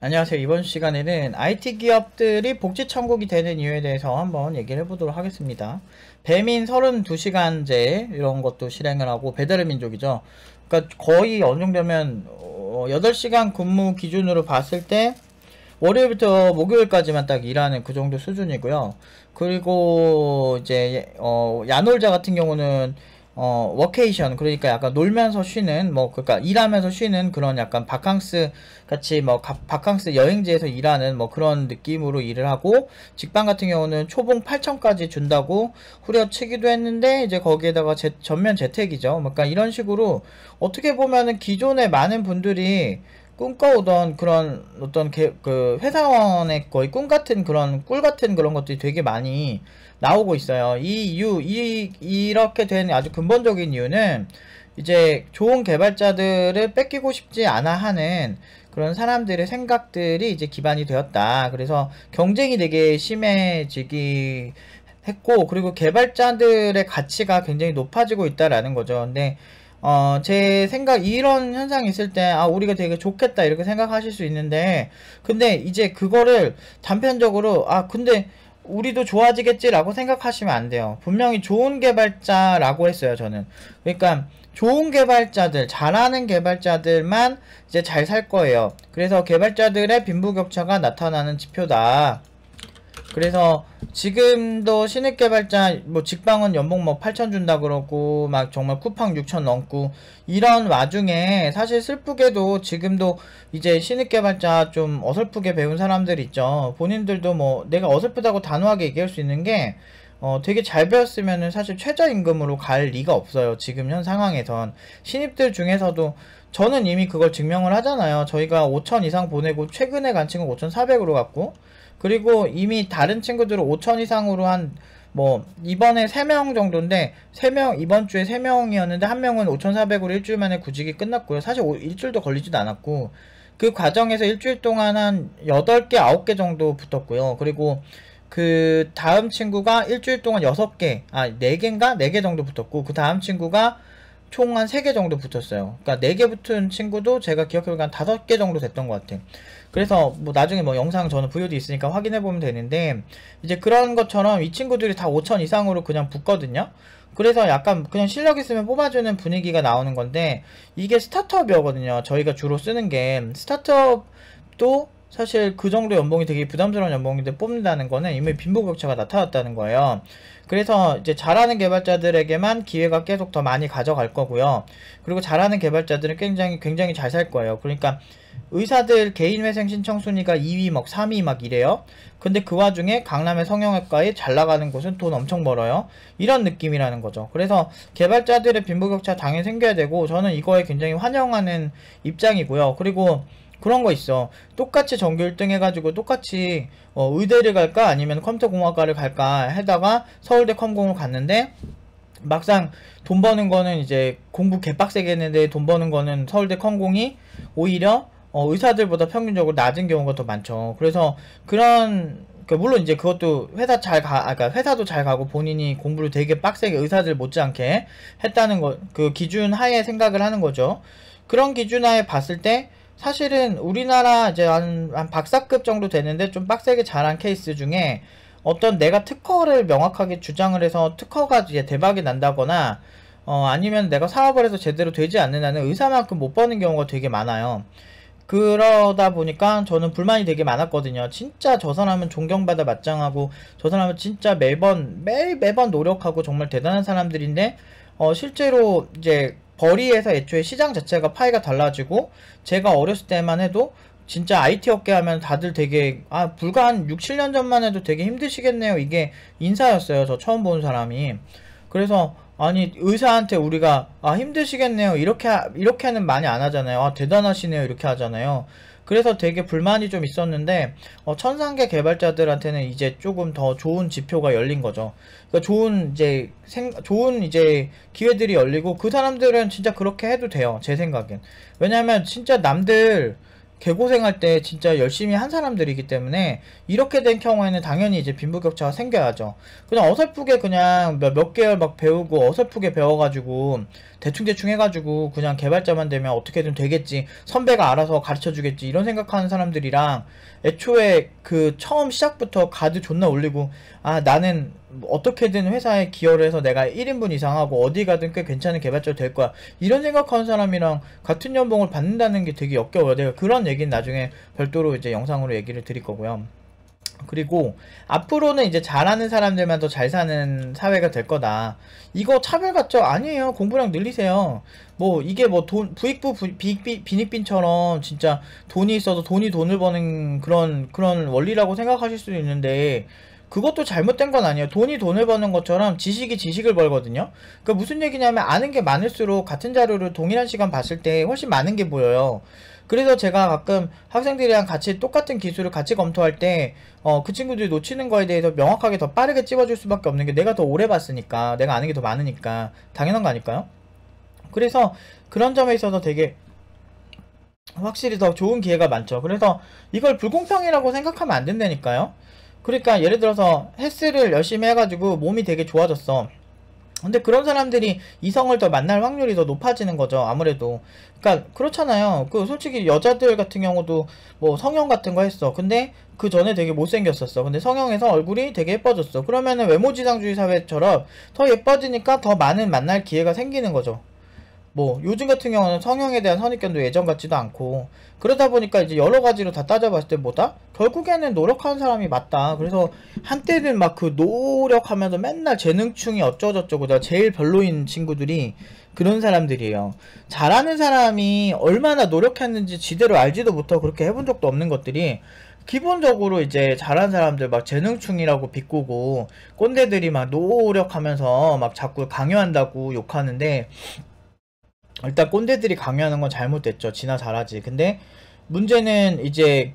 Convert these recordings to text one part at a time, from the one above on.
안녕하세요. 이번 시간에는 IT 기업들이 복지 천국이 되는 이유에 대해서 한번 얘기를 해보도록 하겠습니다. 배민 32시간제 이런 것도 실행을 하고 배달의 민족이죠. 그러니까 거의 어느 정도면 8시간 근무 기준으로 봤을 때 월요일부터 목요일까지만 딱 일하는 그 정도 수준이고요. 그리고 이제 야놀자 같은 경우는 워케이션, 그러니까 약간 놀면서 쉬는, 그러니까 일하면서 쉬는 그런 약간 바캉스 같이, 바캉스 여행지에서 일하는 그런 느낌으로 일을 하고, 직방 같은 경우는 초봉 8천까지 준다고 후려치기도 했는데, 이제 거기에다가 전면 재택이죠. 그러니까 이런 식으로 어떻게 보면은 기존에 많은 분들이 꿈꿔오던 그런 어떤 그 회사원의 거의 꿈같은 그런 꿀같은 그런 것들이 되게 많이 나오고 있어요. 이렇게 된 아주 근본적인 이유는 이제 좋은 개발자들을 뺏기고 싶지 않아 하는 그런 사람들의 생각들이 이제 기반이 되었다. 그래서 경쟁이 되게 심해지기 했고, 그리고 개발자들의 가치가 굉장히 높아지고 있다라는 거죠. 근데 제 생각, 이런 현상이 있을 때, 우리가 되게 좋겠다, 이렇게 생각하실 수 있는데, 근데 이제 그거를 단편적으로, 근데 우리도 좋아지겠지라고 생각하시면 안 돼요. 분명히 좋은 개발자라고 했어요, 저는. 그러니까, 좋은 개발자들, 잘하는 개발자들만 이제 잘 살 거예요. 그래서 개발자들의 빈부격차가 나타나는 지표다. 그래서 지금도 신입 개발자 직방은 연봉 8천 준다 그러고 막 정말 쿠팡 6천 넘고 이런 와중에 사실 슬프게도 지금도 이제 신입 개발자 좀 어설프게 배운 사람들 있죠. 본인들도 내가 어설프다고 단호하게 얘기할 수 있는 게 되게 잘 배웠으면은 사실 최저임금으로 갈 리가 없어요. 지금 현 상황에선 신입들 중에서도 저는 이미 그걸 증명을 하잖아요. 저희가 5천 이상 보내고 최근에 간 친구 5,400으로 갔고, 그리고 이미 다른 친구들은 5천 이상으로 이번에 3명 정도인데, 이번 주에 3명이었는데, 한 명은 5,400으로 일주일 만에 구직이 끝났고요. 사실 일주일도 걸리지도 않았고, 그 과정에서 일주일 동안 한 8개, 9개 정도 붙었고요. 그리고 그 다음 친구가 일주일 동안 6개, 4개인가? 4개 정도 붙었고, 그 다음 친구가 총 한 3개 정도 붙었어요. 그러니까 4개 붙은 친구도 제가 기억해보니까 한 5개 정도 됐던 것 같아요. 그래서 나중에 영상 저는 VOD 있으니까 확인해보면 되는데, 이제 그런 것처럼 이 친구들이 다 5천 이상으로 그냥 붙거든요. 그래서 약간 그냥 실력 있으면 뽑아주는 분위기가 나오는 건데, 이게 스타트업이거든요. 저희가 주로 쓰는 게 스타트업도 사실 그 정도 연봉이 되게 부담스러운 연봉인데 뽑는다는 거는 이미 빈부격차가 나타났다는 거예요. 그래서 이제 잘하는 개발자들에게만 기회가 계속 더 많이 가져갈 거고요. 그리고 잘하는 개발자들은 굉장히 잘 살 거예요. 그러니까 의사들 개인회생 신청 순위가 2위 3위 이래요. 근데 그 와중에 강남의 성형외과에 잘 나가는 곳은 돈 엄청 벌어요. 이런 느낌이라는 거죠. 그래서 개발자들의 빈부격차 당연히 생겨야 되고, 저는 이거에 굉장히 환영하는 입장이고요. 그리고 그런 거 있어. 똑같이 전교 1등 해가지고 똑같이 의대를 갈까 아니면 컴퓨터공학과를 갈까 하다가 서울대 컴공을 갔는데, 막상 돈 버는 거는 이제 공부 개빡세게 했는데 돈 버는 거는 서울대 컴공이 오히려 의사들보다 평균적으로 낮은 경우가 더 많죠. 그래서 물론 이제 그것도 그러니까 회사도 잘 가고 본인이 공부를 되게 빡세게 의사들 못지않게 했다는 그 기준 하에 생각을 하는 거죠. 그런 기준 하에 봤을 때 사실은 우리나라 이제 한 박사급 정도 되는데 좀 빡세게 잘한 케이스 중에 어떤 내가 특허를 명확하게 주장을 해서 특허가 이제 대박이 난다거나 아니면 내가 사업을 해서 제대로 되지 않는 한은 의사만큼 못 버는 경우가 되게 많아요. 그러다 보니까 저는 불만이 되게 많았거든요. 진짜 저 사람은 존경받아 마땅하고 저 사람은 진짜 매번 노력하고 정말 대단한 사람들인데 실제로 이제 벌이에서 애초에 시장 자체가 파이가 달라지고, 제가 어렸을 때만 해도 진짜 IT 업계 하면 다들 되게 불과 한 6, 7년 전만 해도 되게 힘드시겠네요, 이게 인사였어요. 저 처음 본 사람이. 그래서 아니 의사한테 우리가 힘드시겠네요 이렇게는 많이 안 하잖아요. 대단하시네요 이렇게 하잖아요. 그래서 되게 불만이 좀 있었는데 천상계 개발자들한테는 이제 조금 더 좋은 지표가 열린 거죠. 그러니까 좋은 이제 기회들이 열리고, 그 사람들은 진짜 그렇게 해도 돼요, 제 생각엔. 왜냐면 진짜 남들 개고생할 때 진짜 열심히 한 사람들이기 때문에 이렇게 된 경우에는 당연히 이제 빈부격차가 생겨야죠. 그냥 어설프게 그냥 몇 개월 막 배우고 어설프게 배워가지고 대충 해가지고 그냥 개발자만 되면 어떻게든 되겠지, 선배가 알아서 가르쳐주겠지 이런 생각하는 사람들이랑, 애초에 그 처음 시작부터 가드 존나 올리고 아 나는 어떻게든 회사에 기여를 해서 내가 1인분 이상 하고 어디 가든 꽤 괜찮은 개발자 될 거야 이런 생각하는 사람이랑 같은 연봉을 받는다는 게 되게 역겨워요. 내가 그런 얘기는 나중에 별도로 이제 영상으로 얘기를 드릴 거고요. 그리고 앞으로는 이제 잘하는 사람들만 더 잘 사는 사회가 될 거다. 이거 차별 같죠? 아니에요. 공부량 늘리세요. 뭐 이게 뭐 부익부 빈익빈처럼 진짜 돈이 있어도 돈을 버는 그런 원리라고 생각하실 수도 있는데, 그것도 잘못된 건 아니에요. 돈이 돈을 버는 것처럼 지식이 지식을 벌거든요. 그러니까 무슨 얘기냐면 아는 게 많을수록 같은 자료를 동일한 시간 봤을 때 훨씬 많은 게 보여요. 그래서 제가 가끔 학생들이랑 같이 똑같은 기술을 같이 검토할 때 그 친구들이 놓치는 거에 대해서 명확하게 더 빠르게 찝어줄 수밖에 없는 게, 내가 더 오래 봤으니까, 내가 아는 게 더 많으니까 당연한 거 아닐까요? 그래서 그런 점에 있어서 되게 확실히 더 좋은 기회가 많죠. 그래서 이걸 불공평이라고 생각하면 안 된다니까요. 그러니까 예를 들어서 헬스를 열심히 해가지고 몸이 되게 좋아졌어. 근데 그런 사람들이 이성을 더 만날 확률이 더 높아지는 거죠, 아무래도. 그러니까 그렇잖아요. 그 솔직히 여자들 같은 경우도 뭐 성형 같은 거 했어. 근데 그 전에 되게 못생겼었어. 근데 성형해서 얼굴이 되게 예뻐졌어. 그러면은 외모지상주의 사회처럼 더 예뻐지니까 더 많은 만날 기회가 생기는 거죠. 뭐 요즘 같은 경우는 성형에 대한 선입견도 예전 같지도 않고, 그러다 보니까 이제 여러 가지로 다 따져봤을 때 뭐다? 결국에는 노력하는 사람이 맞다. 그래서 한때는 막 그 노력하면서 맨날 재능충이 어쩌고저쩌고, 내가 제일 별로인 친구들이 그런 사람들이에요. 잘하는 사람이 얼마나 노력했는지 지대로 알지도 못하고 그렇게 해본 적도 없는 것들이 기본적으로 이제 잘하는 사람들 막 재능충이라고 비꼬고, 꼰대들이 막 노력하면서 막 자꾸 강요한다고 욕하는데, 일단 꼰대들이 강요하는 건 잘못됐죠. 지나 잘하지. 근데 문제는 이제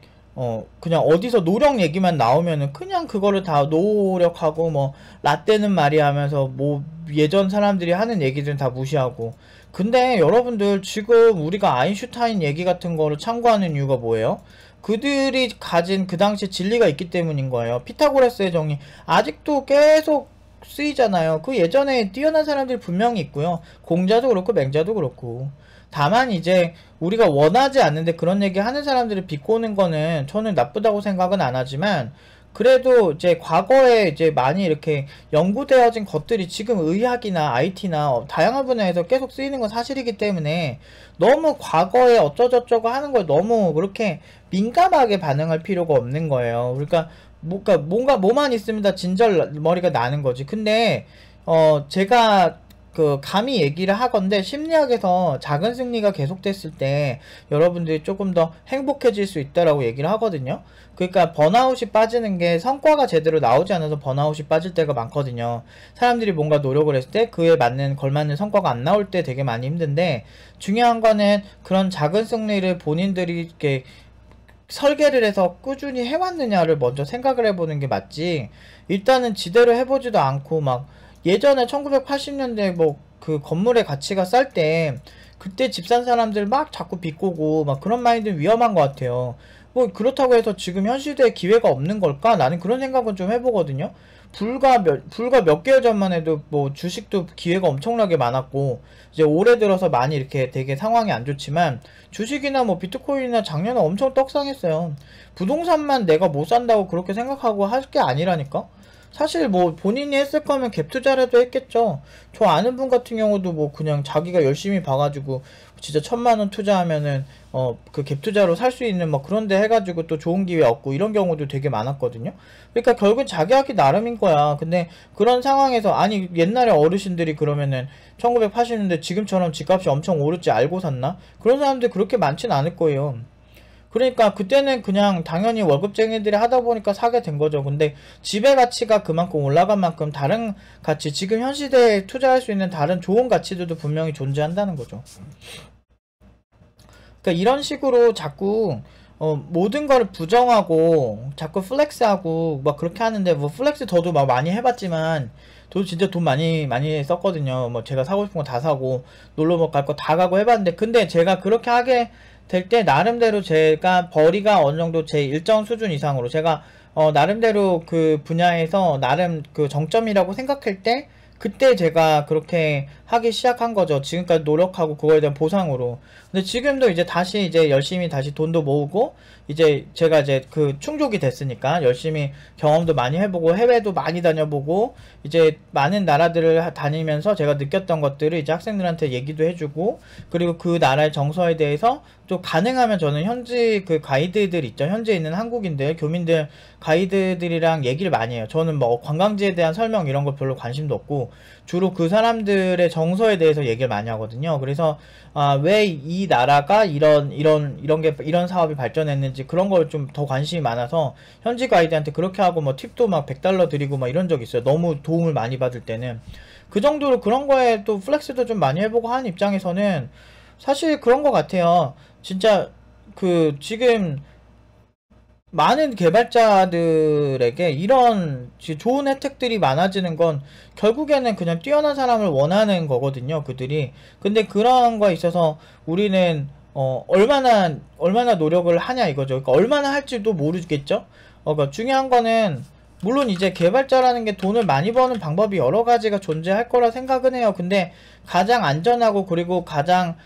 그냥 어디서 노력 얘기만 나오면은 그냥 그거를 다 노력하고 뭐 라떼는 말이야 하면서 뭐 예전 사람들이 하는 얘기들은 다 무시하고. 근데 여러분들 지금 우리가 아인슈타인 얘기 같은 거를 참고하는 이유가 뭐예요? 그들이 가진 그 당시 진리가 있기 때문인 거예요. 피타고라스의 정리 아직도 계속 쓰이잖아요. 그 예전에 뛰어난 사람들이 분명히 있고요. 공자도 그렇고 맹자도 그렇고. 다만 이제 우리가 원하지 않는데 그런 얘기 하는 사람들을 비꼬는 거는 저는 나쁘다고 생각은 안 하지만, 그래도 이제 과거에 이제 많이 이렇게 연구되어진 것들이 지금 의학이나 IT나 다양한 분야에서 계속 쓰이는 건 사실이기 때문에 너무 과거에 어쩌저쩌고 하는 걸 너무 그렇게 민감하게 반응할 필요가 없는 거예요. 그러니까 뭔가 뭐만 있으면 다 진절머리가 나는 거지. 근데 제가 그 감히 얘기를 하건데, 심리학에서 작은 승리가 계속됐을 때 여러분들이 조금 더 행복해질 수 있다라고 얘기를 하거든요. 그러니까 번아웃이 빠지는 게 성과가 제대로 나오지 않아서 번아웃이 빠질 때가 많거든요. 사람들이 뭔가 노력을 했을 때 그에 맞는 걸맞는 성과가 안 나올 때 되게 많이 힘든데, 중요한 거는 그런 작은 승리를 본인들이 이렇게 설계를 해서 꾸준히 해왔느냐를 먼저 생각을 해보는 게 맞지, 일단은 지대로 해보지도 않고 막 예전에 1980년대 뭐 그 건물의 가치가 쌀 때 그때 집 산 사람들 막 자꾸 비꼬고 막 그런 마인드는 위험한 것 같아요. 뭐 그렇다고 해서 지금 현 시대에 기회가 없는 걸까? 나는 그런 생각은 좀 해보거든요. 불과 몇 개월 전만 해도 뭐 주식도 기회가 엄청나게 많았고, 이제 올해 들어서 많이 이렇게 되게 상황이 안 좋지만 주식이나 뭐 비트코인이나 작년에 엄청 떡상했어요. 부동산만 내가 못 산다고 그렇게 생각하고 할 게 아니라니까? 사실 뭐 본인이 했을 거면 갭 투자라도 했겠죠. 저 아는 분 같은 경우도 뭐 그냥 자기가 열심히 봐가지고 진짜 1,000,000원 투자하면은 그 갭 투자로 살 수 있는 뭐 그런 데 해가지고 또 좋은 기회 얻고 이런 경우도 되게 많았거든요. 그러니까 결국 자기 하기 나름인 거야. 근데 그런 상황에서, 아니 옛날에 어르신들이 그러면은 1980년대 지금처럼 집값이 엄청 오를지 알고 샀나? 그런 사람들 그렇게 많진 않을 거예요. 그러니까 그때는 그냥 당연히 월급쟁이들이 하다 보니까 사게 된 거죠. 근데 집의 가치가 그만큼 올라간 만큼 다른 가치, 지금 현 시대에 투자할 수 있는 다른 좋은 가치들도 분명히 존재한다는 거죠. 그러니까 이런 식으로 자꾸 모든 거를 부정하고 자꾸 플렉스하고 막 그렇게 하는데, 뭐 플렉스 저도 막 많이 해봤지만 저도 진짜 돈 많이 썼거든요. 뭐 제가 사고 싶은 거 다 사고 놀러 갈 거 다 가고 해봤는데, 근데 제가 그렇게 하게 될 때 나름대로 제가 벌이가 어느 정도 제 일정 수준 이상으로 제가 나름대로 그 분야에서 나름 그 정점이라고 생각할 때 그때 제가 그렇게 하기 시작한 거죠. 지금까지 노력하고 그거에 대한 보상으로. 근데 지금도 이제 다시 이제 열심히 다시 돈도 모으고 이제 제가 이제 그 충족이 됐으니까 열심히 경험도 많이 해보고 해외도 많이 다녀보고 이제 많은 나라들을 다니면서 제가 느꼈던 것들을 이제 학생들한테 얘기도 해주고 그리고 그 나라의 정서에 대해서 또 가능하면 저는 현지 그 가이드들 있죠. 현지에 있는 한국인들, 교민들, 가이드들이랑 얘기를 많이 해요. 저는 뭐 관광지에 대한 설명 이런 거 별로 관심도 없고 주로 그 사람들의 정서에 대해서 얘기를 많이 하거든요. 그래서 왜 이 나라가 이런 사업이 발전했는지 그런 걸 좀 더 관심이 많아서 현지 가이드한테 그렇게 하고 뭐 팁도 막 $100 드리고 막 이런 적 있어요. 너무 도움을 많이 받을 때는. 그 정도로 그런 거에 또 플렉스도 좀 많이 해보고 하는 입장에서는 사실 그런 것 같아요. 진짜 그 지금 많은 개발자들에게 이런 좋은 혜택들이 많아지는 건 결국에는 그냥 뛰어난 사람을 원하는 거거든요, 그들이. 근데 그런 거에 있어서 우리는 얼마나 노력을 하냐 이거죠. 그러니까 얼마나 할지도 모르겠죠. 그러니까 중요한 거는 물론 이제 개발자라는 게 돈을 많이 버는 방법이 여러 가지가 존재할 거라 생각은 해요. 근데 가장 안전하고 그리고 가장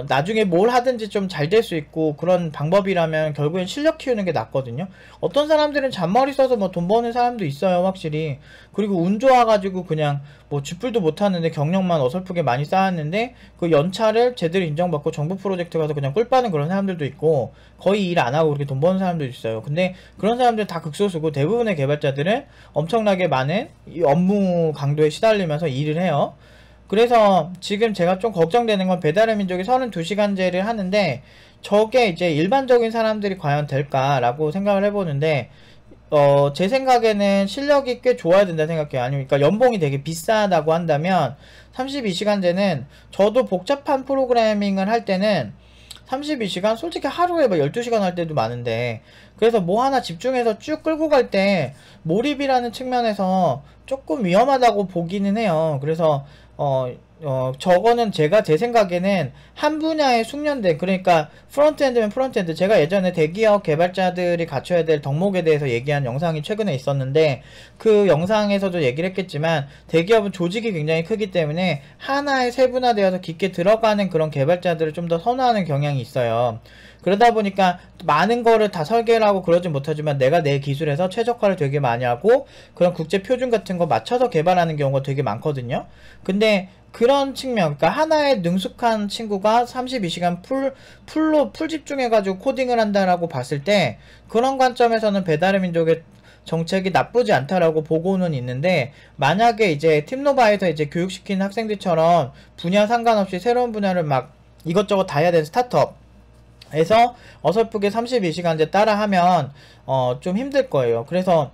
나중에 뭘 하든지 좀 잘 될 수 있고 그런 방법이라면 결국엔 실력 키우는 게 낫거든요. 어떤 사람들은 잔머리 써서 뭐 돈 버는 사람도 있어요, 확실히. 그리고 운 좋아가지고 그냥 뭐 쥐뿔도 못하는데 경력만 어설프게 많이 쌓았는데 그 연차를 제대로 인정받고 정부 프로젝트 가서 그냥 꿀 빠는 그런 사람들도 있고 거의 일 안 하고 그렇게 돈 버는 사람도 있어요. 근데 그런 사람들 다 극소수고 대부분의 개발자들은 엄청나게 많은 이 업무 강도에 시달리면서 일을 해요. 그래서 지금 제가 좀 걱정되는 건 배달의 민족이 32시간제를 하는데 저게 이제 일반적인 사람들이 과연 될까라고 생각을 해보는데 제 생각에는 실력이 꽤 좋아야 된다 생각해요. 아니면 그러니까 연봉이 되게 비싸다고 한다면 32시간제는 저도 복잡한 프로그래밍을 할 때는 32시간? 솔직히 하루에 막 12시간 할 때도 많은데 그래서 뭐 하나 집중해서 쭉 끌고 갈 때 몰입이라는 측면에서 조금 위험하다고 보기는 해요. 그래서 저거는 제가 제 생각에는 한 분야에 숙련된 그러니까 프론트엔드면 프론트엔드 제가 예전에 대기업 개발자들이 갖춰야 될 덕목에 대해서 얘기한 영상이 최근에 있었는데 그 영상에서도 얘기를 했겠지만 대기업은 조직이 굉장히 크기 때문에 하나에 세분화되어서 깊게 들어가는 그런 개발자들을 좀 더 선호하는 경향이 있어요. 그러다 보니까 많은 거를 다 설계를 하고 그러진 못하지만 내가 내 기술에서 최적화를 되게 많이 하고 그런 국제 표준 같은 거 맞춰서 개발하는 경우가 되게 많거든요. 근데 그런 측면, 그러니까 하나에 능숙한 친구가 32시간 풀 집중해가지고 코딩을 한다라고 봤을 때 그런 관점에서는 배달의 민족의 정책이 나쁘지 않다라고 보고는 있는데 만약에 이제 팀노바에서 이제 교육시키는 학생들처럼 분야 상관없이 새로운 분야를 막 이것저것 다 해야 되는 스타트업 에서 어설프게 32시간제 따라하면 좀 힘들 거예요. 그래서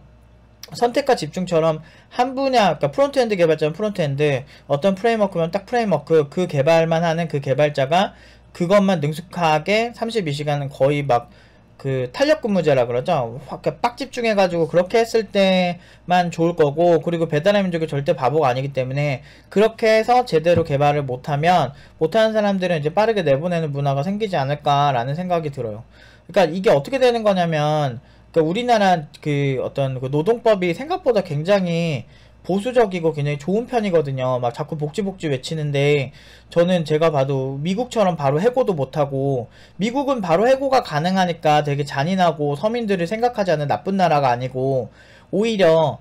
선택과 집중처럼 한 분야, 그러니까 프론트엔드 개발자는 프론트엔드, 어떤 프레임워크면 딱 프레임워크, 그 개발만 하는 그 개발자가 그것만 능숙하게 32시간은 거의 막 그 탄력근무제라 그러죠. 빡 집중해가지고 그렇게 했을 때만 좋을 거고 그리고 배달의 민족이 절대 바보가 아니기 때문에 그렇게 해서 제대로 개발을 못하면 못하는 사람들은 이제 빠르게 내보내는 문화가 생기지 않을까라는 생각이 들어요. 그러니까 이게 어떻게 되는 거냐면 그러니까 우리나라 그 어떤 그 노동법이 생각보다 굉장히 보수적이고 굉장히 좋은 편이거든요. 막 자꾸 복지 외치는데 저는 제가 봐도 미국처럼 바로 해고도 못하고 미국은 바로 해고가 가능하니까 되게 잔인하고 서민들을 생각하지 않는 나쁜 나라가 아니고 오히려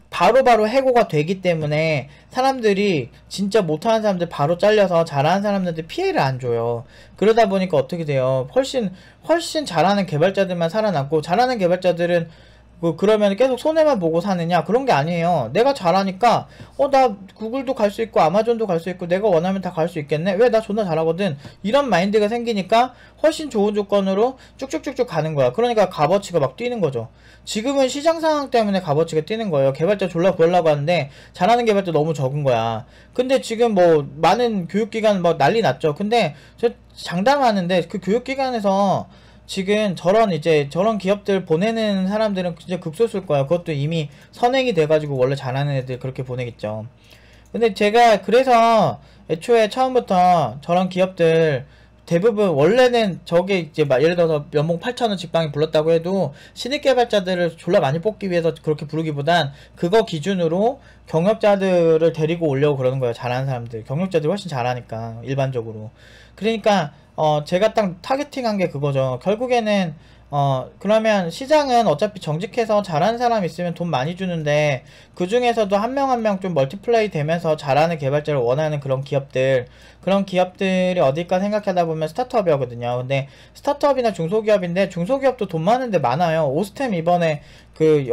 바로바로 해고가 되기 때문에 사람들이 진짜 못하는 사람들 바로 잘려서 잘하는 사람들한테 피해를 안 줘요. 그러다 보니까 어떻게 돼요? 훨씬 잘하는 개발자들만 살아남고 잘하는 개발자들은 그러면 계속 손해만 보고 사느냐? 그런 게 아니에요. 내가 잘하니까, 나 구글도 갈 수 있고, 아마존도 갈 수 있고, 내가 원하면 다 갈 수 있겠네? 왜? 나 존나 잘하거든. 이런 마인드가 생기니까 훨씬 좋은 조건으로 쭉쭉쭉쭉 가는 거야. 그러니까 값어치가 막 뛰는 거죠. 지금은 시장 상황 때문에 값어치가 뛰는 거예요. 개발자 졸라 구하려고 하는데, 잘하는 개발자 너무 적은 거야. 근데 지금 뭐, 많은 교육기관 뭐 난리 났죠. 근데, 저 장담하는데, 그 교육기관에서, 지금 저런 기업들 보내는 사람들은 진짜 극소수일 거야. 그것도 이미 선행이 돼가지고 원래 잘하는 애들 그렇게 보내겠죠. 근데 제가 그래서 애초에 처음부터 저런 기업들 대부분 원래는 저게 이제 막 예를 들어서 연봉 8,000원 직방이 불렀다고 해도 신입 개발자들을 졸라 많이 뽑기 위해서 그렇게 부르기보단 그거 기준으로 경력자들을 데리고 오려고 그러는 거예요. 잘하는 사람들. 경력자들이 훨씬 잘하니까 일반적으로. 그러니까 제가 딱 타겟팅한 게 그거죠. 결국에는 그러면 시장은 어차피 정직해서 잘하는 사람 있으면 돈 많이 주는데, 그 중에서도 한 명 한 명 좀 멀티플레이 되면서 잘하는 개발자를 원하는 그런 기업들이 어딜까 생각하다 보면 스타트업이거든요. 근데 스타트업이나 중소기업인데, 중소기업도 돈 많은데 많아요. 오스템 이번에 그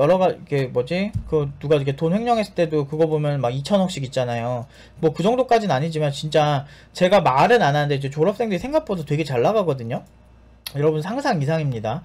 그 뭐지? 그 누가 이렇게 돈 횡령했을 때도 그거 보면 막 2천억씩 있잖아요. 뭐 그 정도까지는 아니지만 진짜 제가 말은 안 하는데 이제 졸업생들이 생각보다 되게 잘 나가거든요. 여러분 상상 이상입니다.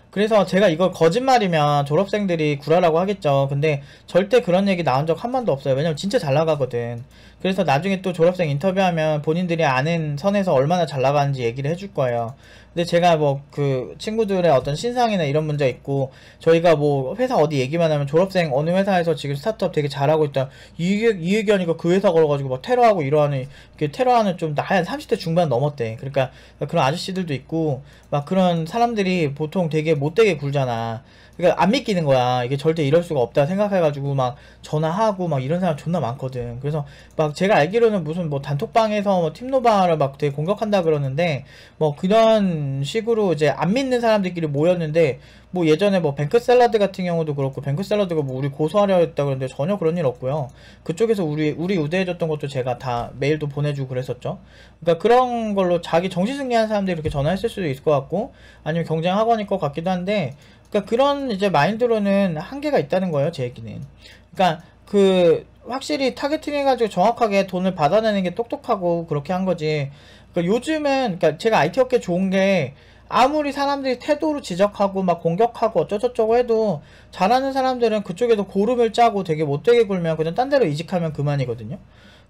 그래서 제가 이걸 거짓말이면 졸업생들이 구라라고 하겠죠. 근데 절대 그런 얘기 나온 적 한 번도 없어요. 왜냐면 진짜 잘 나가거든. 그래서 나중에 또 졸업생 인터뷰하면 본인들이 아는 선에서 얼마나 잘 나가는지 얘기를 해줄 거예요. 근데 제가 뭐 그 친구들의 어떤 신상이나 이런 문제 있고, 저희가 뭐 회사 어디 얘기만 하면 졸업생 어느 회사에서 지금 스타트업 되게 잘하고 있다, 이 의견이고 그 회사 걸어가지고 막 테러하고 이러하는, 테러하는 좀 나이 한 30대 중반 넘었대. 그러니까 그런 아저씨들도 있고 막 그런 사람들이 보통 되게 못되게 굴잖아. 그러니까 안 믿기는 거야. 이게 절대 이럴 수가 없다 생각해가지고 막 전화하고 막 이런 사람 존나 많거든. 그래서 막 제가 알기로는 무슨 뭐 단톡방에서 뭐 팀노바를 막 되게 공격한다 그러는데, 뭐 그런 식으로 이제 안 믿는 사람들끼리 모였는데, 뭐 예전에 뭐 뱅크샐러드 같은 경우도 그렇고, 뱅크샐러드가 뭐 우리 고소하려 했다 그러는데 전혀 그런 일 없고요. 그쪽에서 우리 우대해줬던 것도 제가 다 메일도 보내주고 그랬었죠. 그러니까 그런 걸로 자기 정신승리한 사람들이 이렇게 전화했을 수도 있을 것 같고, 아니면 경쟁학원일 것 같기도 한데, 그러니까 그런 이제 마인드로는 한계가 있다는 거예요, 제 얘기는. 그러니까 그 확실히 타겟팅 해가지고 정확하게 돈을 받아내는 게 똑똑하고 그렇게 한 거지. 그러니까 요즘은, 그러니까 제가 IT 업계 좋은 게, 아무리 사람들이 태도로 지적하고 막 공격하고 어쩌저쩌고 해도 잘하는 사람들은 그쪽에도 고름을 짜고 되게 못되게 굴면 그냥 딴 데로 이직하면 그만이거든요.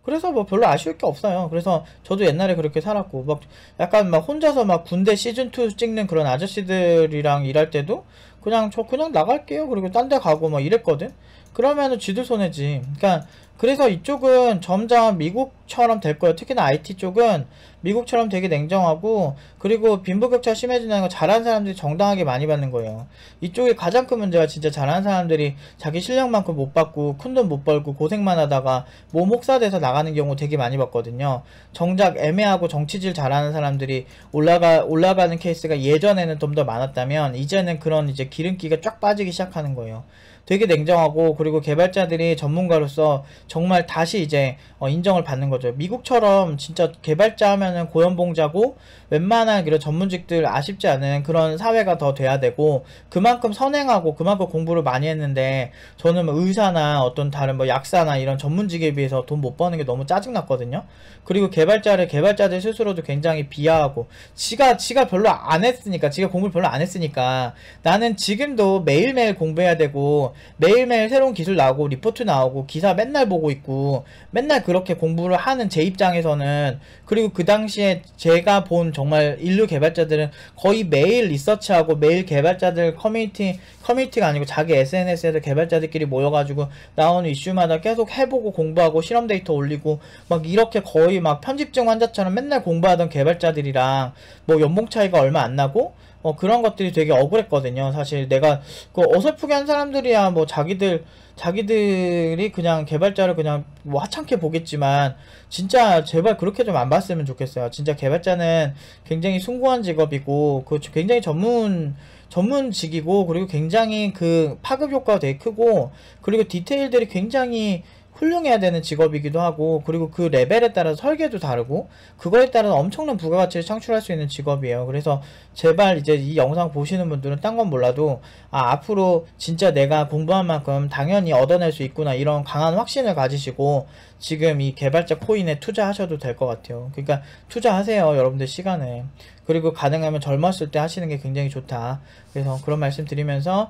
그래서 뭐 별로 아쉬울 게 없어요. 그래서 저도 옛날에 그렇게 살았고, 막 약간 막 혼자서 막 군대 시즌2 찍는 그런 아저씨들이랑 일할 때도 그냥 저 그냥 나갈게요. 그리고 딴 데 가고 막 이랬거든. 그러면은 쥐들 손해지. 그러니까 그래서 이쪽은 점점 미국처럼 될 거예요. 특히나 IT 쪽은 미국처럼 되게 냉정하고, 그리고 빈부격차 심해지는 거 잘하는 사람들이 정당하게 많이 받는 거예요. 이쪽에 가장 큰 문제가 진짜 잘하는 사람들이 자기 실력만큼 못 받고 큰돈 못 벌고 고생만 하다가 몸 혹사돼서 나가는 경우 되게 많이 봤거든요. 정작 애매하고 정치질 잘하는 사람들이 올라가는 케이스가 예전에는 좀 더 많았다면, 이제는 그런 이제 기름기가 쫙 빠지기 시작하는 거예요. 되게 냉정하고, 그리고 개발자들이 전문가로서 정말 다시 이제 인정을 받는 거죠. 미국처럼 진짜 개발자 하면은 고연봉자고 웬만한 이런 전문직들 아쉽지 않은 그런 사회가 더 돼야 되고, 그만큼 선행하고 그만큼 공부를 많이 했는데, 저는 뭐 의사나 어떤 다른 뭐 약사나 이런 전문직에 비해서 돈 못 버는 게 너무 짜증났거든요. 그리고 개발자들 스스로도 굉장히 비하하고, 지가 별로 안 했으니까, 지가 공부를 별로 안 했으니까, 나는 지금도 매일매일 공부해야 되고 매일매일 새로운 기술 나오고 리포트 나오고 기사 맨날 보고 있고 맨날 그렇게 공부를 하는 제 입장에서는, 그리고 그 당시에 제가 본 정말 인류 개발자들은 거의 매일 리서치하고 매일 개발자들 커뮤니티가 아니고 자기 SNS에서 개발자들끼리 모여가지고 나오는 이슈마다 계속 해보고 공부하고 실험 데이터 올리고 막 이렇게 거의 막 편집증 환자처럼 맨날 공부하던 개발자들이랑 뭐 연봉 차이가 얼마 안 나고 그런 것들이 되게 억울했거든요. 사실 내가 그 어설프게 한 사람들이야 뭐 자기들이 그냥 개발자를 그냥 뭐 하찮게 보겠지만, 진짜 제발 그렇게 좀 안 봤으면 좋겠어요. 진짜 개발자는 굉장히 숭고한 직업이고, 그 굉장히 전문직이고, 그리고 굉장히 그 파급 효과가 되게 크고, 그리고 디테일들이 굉장히 훌륭해야 되는 직업이기도 하고, 그리고 그 레벨에 따라서 설계도 다르고, 그거에 따라서 엄청난 부가가치를 창출할 수 있는 직업이에요. 그래서 제발 이제 이 영상 보시는 분들은 딴 건 몰라도, 앞으로 진짜 내가 공부한 만큼 당연히 얻어낼 수 있구나, 이런 강한 확신을 가지시고 지금 이 개발자 코인에 투자하셔도 될 것 같아요. 그러니까 투자하세요, 여러분들 시간을. 그리고 가능하면 젊었을 때 하시는 게 굉장히 좋다. 그래서 그런 말씀 드리면서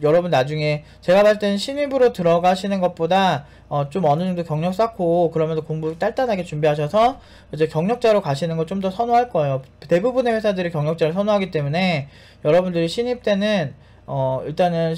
여러분 나중에 제가 봤을 때는 신입으로 들어가시는 것보다 좀 어느 정도 경력 쌓고 그러면서 공부 단단하게 준비하셔서 이제 경력자로 가시는 걸 좀 더 선호할 거예요. 대부분의 회사들이 경력자를 선호하기 때문에 여러분들이 신입 때는 일단은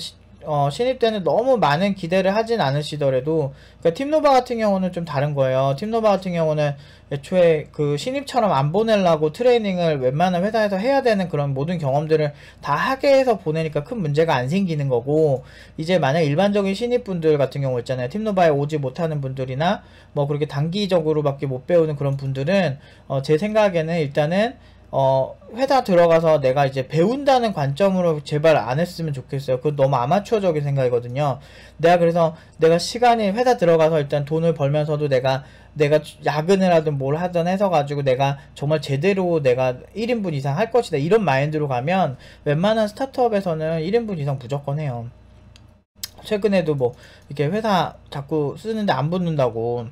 신입 때는 너무 많은 기대를 하진 않으시더라도, 그러니까 팀노바 같은 경우는 좀 다른 거예요. 팀노바 같은 경우는 애초에 그 신입처럼 안 보내려고 트레이닝을 웬만한 회사에서 해야 되는 그런 모든 경험들을 다 하게 해서 보내니까 큰 문제가 안 생기는 거고, 이제 만약 일반적인 신입분들 같은 경우 있잖아요. 팀노바에 오지 못하는 분들이나 뭐 그렇게 단기적으로밖에 못 배우는 그런 분들은 제 생각에는 일단은 회사 들어가서 내가 이제 배운다는 관점으로 제발 안 했으면 좋겠어요. 그거 너무 아마추어적인 생각이거든요. 그래서 내가 시간이 회사 들어가서 일단 돈을 벌면서도 내가 야근을 하든 뭘 하든 해서 가지고 내가 정말 제대로 내가 1인분 이상 할 것이다, 이런 마인드로 가면 웬만한 스타트업에서는 1인분 이상 무조건 해요. 최근에도 뭐 이렇게 회사 자꾸 쓰는데 안 붙는다고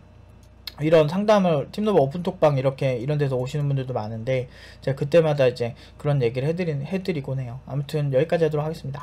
이런 상담을 팀노바 오픈톡방 이렇게 이런 데서 오시는 분들도 많은데, 제가 그때마다 이제 그런 얘기를 해드리곤 해요. 아무튼 여기까지 하도록 하겠습니다.